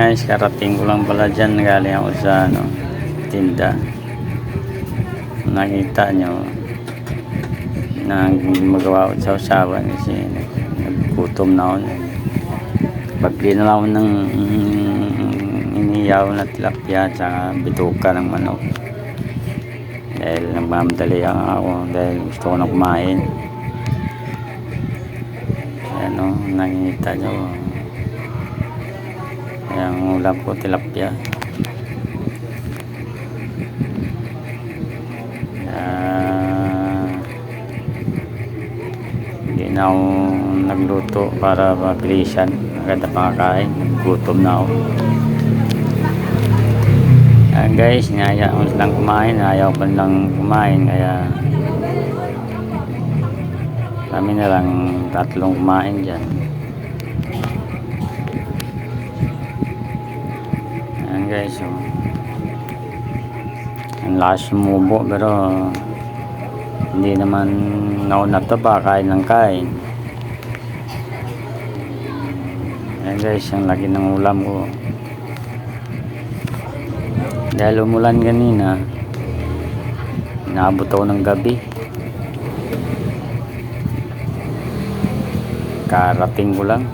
guys, karating ko lang pala dyan, galing ako sa tinda. Nakita nyo na magawa ko sa usawan kasi naggutom na ako. Pagli na lang ako ng iniyaw na tilapia at bituka ng manok dahil nagmamadali ako dahil gusto ko na kumain. Ano, nakikita nyo, yung ulam ko tilapia. Hindi na ako nagluto para mabilisan, agad na pangakain, gutom na ako. Guys, niyaya ko silang kumain, ayaw ko lang kumain, kaya kami na lang tatlong kumain dyan. Ayan guys, ang lakas sumubo pero hindi naman ako nataba, kain ng kain. Ayan guys, ang laki ng ulam ko dahil umulan kanina, inaabot ako ng gabi. Karating ko lang,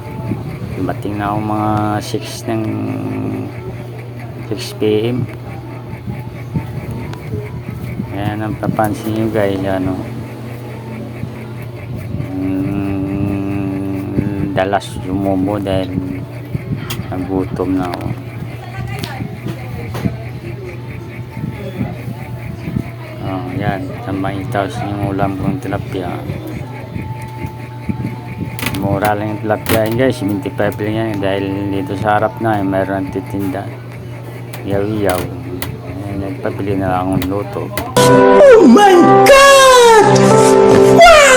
dumating na ako mga 6 PM. Ayan ang papansin nyo guys, dalas sumubo dahil nagutom na ako. Yan, makita sa yung ulam kong tilapia. Mura lang yung tilapia yun guys, 75 lang yan dahil dito sa harap na mayroon titinda yaw-yaw. Nagpabili na lang akong luto. Oh my God! Wow!